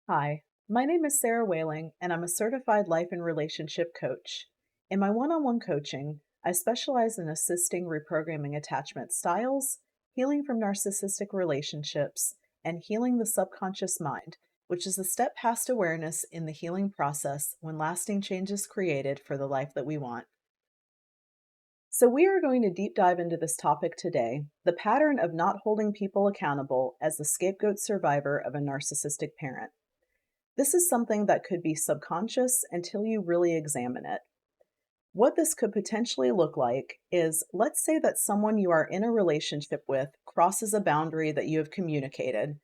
Hi, my name is Sarah Whaling, and I'm a certified life and relationship coach. In my one on one coaching, I specialize in assisting reprogramming attachment styles, healing from narcissistic relationships, and healing the subconscious mind, which is a step past awareness in the healing process when lasting change is created for the life that we want. So, we are going to deep dive into this topic today, the pattern of not holding people accountable as the scapegoat survivor of a narcissistic parent. This is something that could be subconscious until you really examine it. What this could potentially look like is, let's say that someone you are in a relationship with crosses a boundary that you have communicated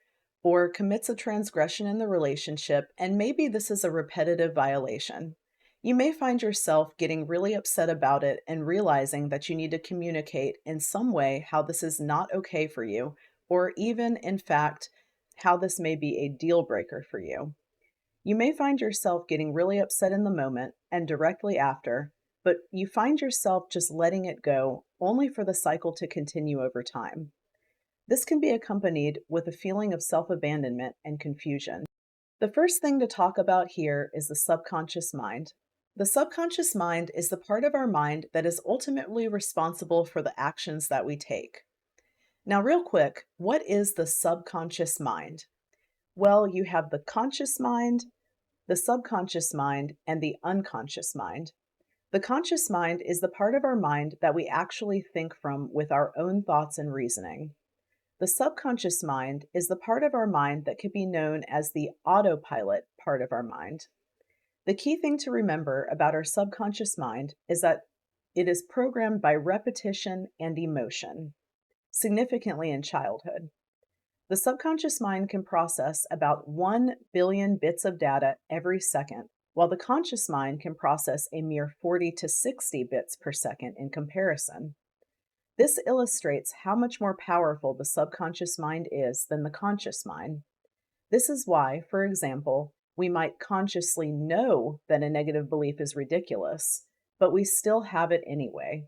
or commits a transgression in the relationship, and maybe this is a repetitive violation. You may find yourself getting really upset about it and realizing that you need to communicate in some way how this is not okay for you, or even, in fact, how this may be a deal breaker for you. You may find yourself getting really upset in the moment and directly after, but you find yourself just letting it go, only for the cycle to continue over time. This can be accompanied with a feeling of self abandonment and confusion. The first thing to talk about here is the subconscious mind. The subconscious mind is the part of our mind that is ultimately responsible for the actions that we take. Now, real quick, what is the subconscious mind? Well, you have the conscious mind, the subconscious mind, and the unconscious mind. The conscious mind is the part of our mind that we actually think from with our own thoughts and reasoning. The subconscious mind is the part of our mind that could be known as the autopilot part of our mind. The key thing to remember about our subconscious mind is that it is programmed by repetition and emotion, significantly in childhood. The subconscious mind can process about 1 billion bits of data every second, while the conscious mind can process a mere 40 to 60 bits per second in comparison. This illustrates how much more powerful the subconscious mind is than the conscious mind. This is why, for example, we might consciously know that a negative belief is ridiculous, but we still have it anyway.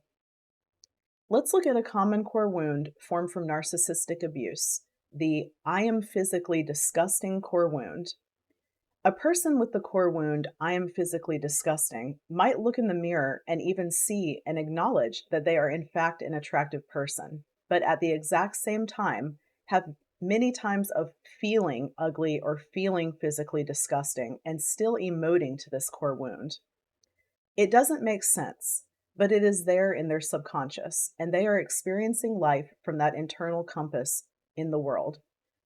Let's look at a common core wound formed from narcissistic abuse, the I am physically disgusting core wound. A person with the core wound, I am physically disgusting, might look in the mirror and even see and acknowledge that they are in fact an attractive person, but at the exact same time have many times of feeling ugly or feeling physically disgusting and still emoting to this core wound. It doesn't make sense, but it is there in their subconscious, and they are experiencing life from that internal compass in the world.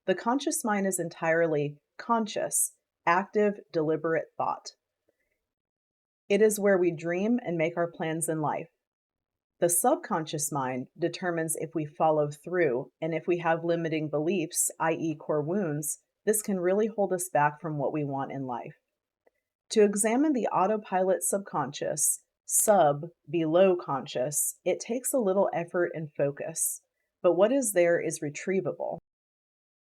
The conscious mind is entirely conscious, active, deliberate thought. It is where we dream and make our plans in life. The subconscious mind determines if we follow through, and if we have limiting beliefs, i.e., core wounds, this can really hold us back from what we want in life. To examine the autopilot subconscious, sub below conscious, it takes a little effort and focus, but what is there is retrievable.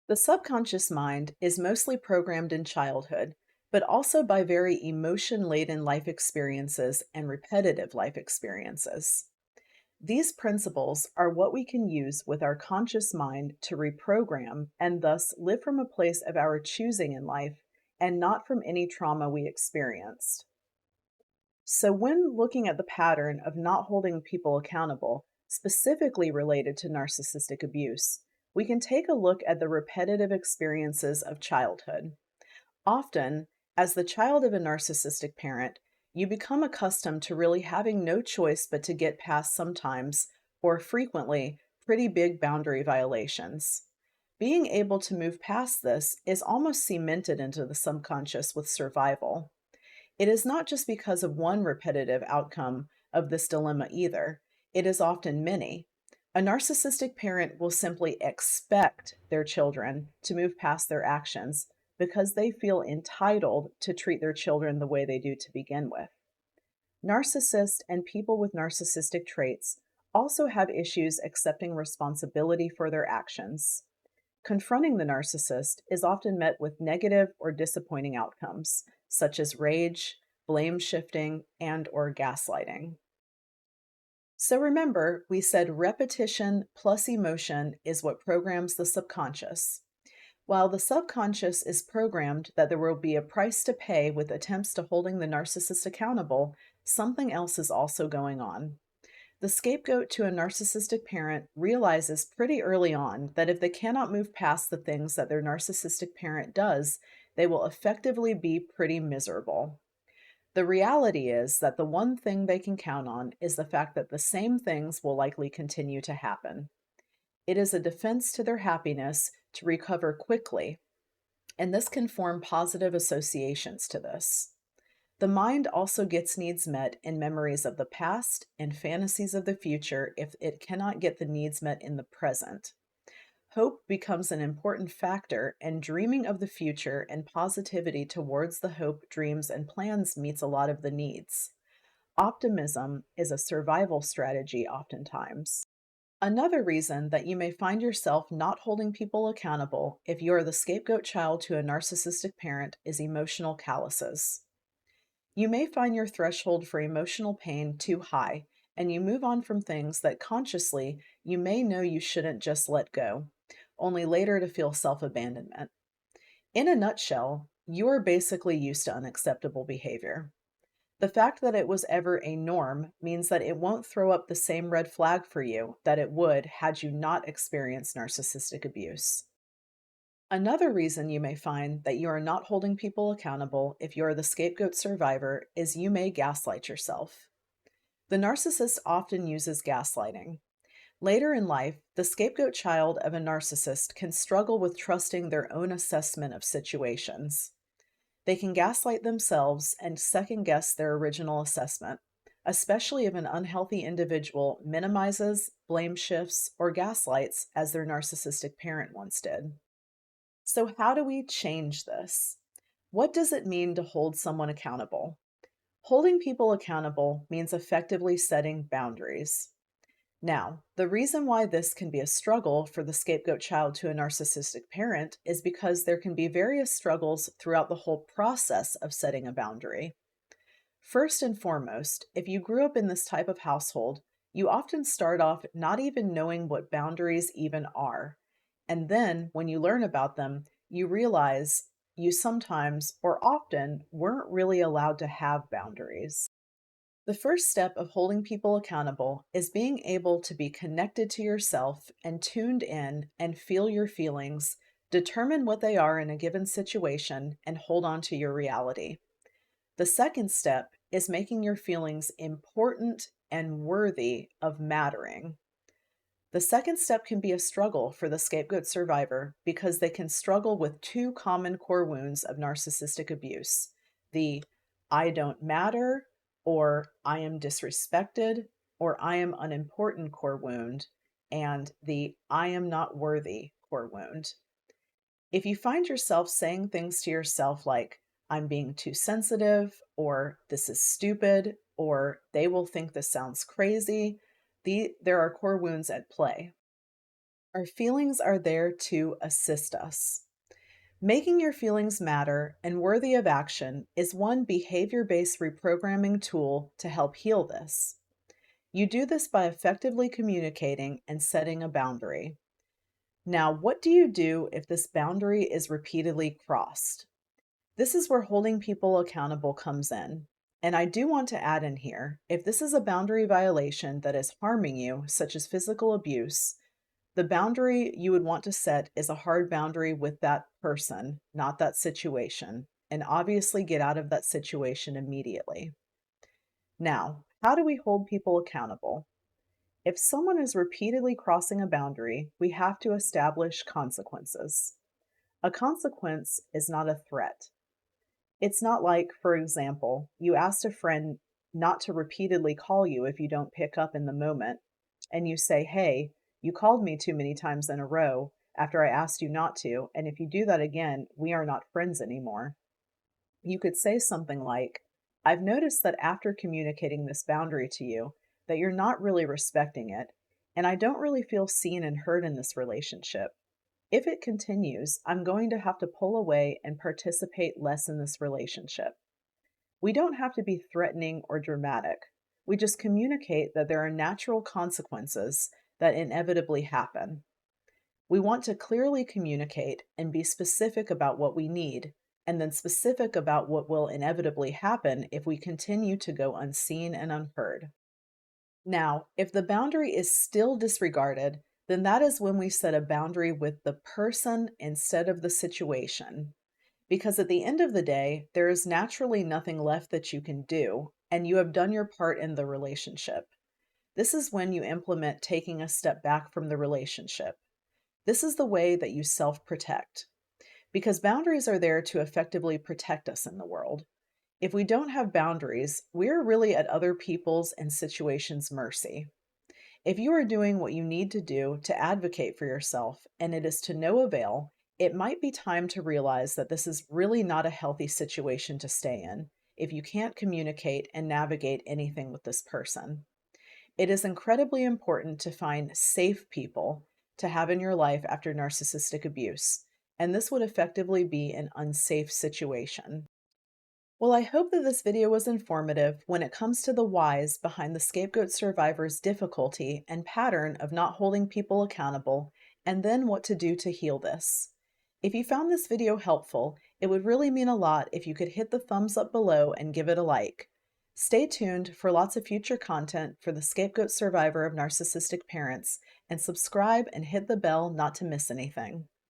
The subconscious mind is mostly programmed in childhood, but also by very emotion laden life experiences and repetitive life experiences. These principles are what we can use with our conscious mind to reprogram and thus live from a place of our choosing in life and not from any trauma we experienced. So, when looking at the pattern of not holding people accountable, specifically related to narcissistic abuse, we can take a look at the repetitive experiences of childhood. Often, as the child of a narcissistic parent, you become accustomed to really having no choice but to get past sometimes, or frequently, pretty big boundary violations. Being able to move past this is almost cemented into the subconscious with survival. It is not just because of one repetitive outcome of this dilemma either, it is often many. A narcissistic parent will simply expect their children to move past their actions because they feel entitled to treat their children the way they do to begin with. Narcissists and people with narcissistic traits also have issues accepting responsibility for their actions. Confronting the narcissist is often met with negative or disappointing outcomes, such as rage, blame shifting, and or gaslighting. So remember, we said repetition plus emotion is what programs the subconscious. While the subconscious is programmed that there will be a price to pay with attempts to holding the narcissist accountable, something else is also going on. The scapegoat to a narcissistic parent realizes pretty early on that if they cannot move past the things that their narcissistic parent does, they will effectively be pretty miserable. The reality is that the one thing they can count on is the fact that the same things will likely continue to happen. It is a defense to their happiness to recover quickly, and this can form positive associations to this. The mind also gets needs met in memories of the past and fantasies of the future if it cannot get the needs met in the present. Hope becomes an important factor, and dreaming of the future and positivity towards the hope, dreams, and plans meets a lot of the needs. Optimism is a survival strategy oftentimes. Another reason that you may find yourself not holding people accountable if you are the scapegoat child to a narcissistic parent is emotional calluses. You may find your threshold for emotional pain too high, and you move on from things that consciously you may know you shouldn't just let go, only later to feel self abandonment. In a nutshell, you are basically used to unacceptable behavior. The fact that it was ever a norm means that it won't throw up the same red flag for you that it would had you not experienced narcissistic abuse. Another reason you may find that you are not holding people accountable if you are the scapegoat survivor is you may gaslight yourself. The narcissist often uses gaslighting. Later in life, the scapegoat child of a narcissist can struggle with trusting their own assessment of situations. They can gaslight themselves and second guess their original assessment, especially if an unhealthy individual minimizes, blame shifts, or gaslights as their narcissistic parent once did. So, how do we change this? What does it mean to hold someone accountable? Holding people accountable means effectively setting boundaries. Now, the reason why this can be a struggle for the scapegoat child to a narcissistic parent is because there can be various struggles throughout the whole process of setting a boundary. First and foremost, if you grew up in this type of household, you often start off not even knowing what boundaries even are. And then when you learn about them, you realize you sometimes or often weren't really allowed to have boundaries. The first step of holding people accountable is being able to be connected to yourself and tuned in and feel your feelings, determine what they are in a given situation, and hold on to your reality. The second step is making your feelings important and worthy of mattering. The second step can be a struggle for the scapegoat survivor because they can struggle with two common core wounds of narcissistic abuse: the I don't matter, or I am disrespected, or I am unimportant core wound, and the I am not worthy core wound. If you find yourself saying things to yourself like, I'm being too sensitive, or this is stupid, or they will think this sounds crazy, there are core wounds at play. Our feelings are there to assist us. Making your feelings matter and worthy of action is one behavior based reprogramming tool to help heal this. You do this by effectively communicating and setting a boundary. Now, what do you do if this boundary is repeatedly crossed? This is where holding people accountable comes in. And I do want to add in here, if this is a boundary violation that is harming you, such as physical abuse, the boundary you would want to set is a hard boundary with that person, not that situation, and obviously get out of that situation immediately. Now, how do we hold people accountable? If someone is repeatedly crossing a boundary, we have to establish consequences. A consequence is not a threat. It's not like, for example, you asked a friend not to repeatedly call you if you don't pick up in the moment, and you say, hey, you called me too many times in a row after I asked you not to, and if you do that again, we are not friends anymore. You could say something like, I've noticed that after communicating this boundary to you, that you're not really respecting it, and I don't really feel seen and heard in this relationship. If it continues, I'm going to have to pull away and participate less in this relationship. We don't have to be threatening or dramatic. We just communicate that there are natural consequences that inevitably happen. We want to clearly communicate and be specific about what we need, and then specific about what will inevitably happen if we continue to go unseen and unheard. Now, if the boundary is still disregarded, then that is when we set a boundary with the person instead of the situation. Because at the end of the day, there is naturally nothing left that you can do, and you have done your part in the relationship. This is when you implement taking a step back from the relationship. This is the way that you self protect, because boundaries are there to effectively protect us in the world. If we don't have boundaries, we're really at other people's and situations' mercy. If you are doing what you need to do to advocate for yourself and it is to no avail, it might be time to realize that this is really not a healthy situation to stay in if you can't communicate and navigate anything with this person. It is incredibly important to find safe people to have in your life after narcissistic abuse, and this would effectively be an unsafe situation. Well, I hope that this video was informative when it comes to the whys behind the scapegoat survivor's difficulty and pattern of not holding people accountable, and then what to do to heal this. If you found this video helpful, it would really mean a lot if you could hit the thumbs up below and give it a like. Stay tuned for lots of future content for the scapegoat survivor of narcissistic parents, and subscribe and hit the bell not to miss anything.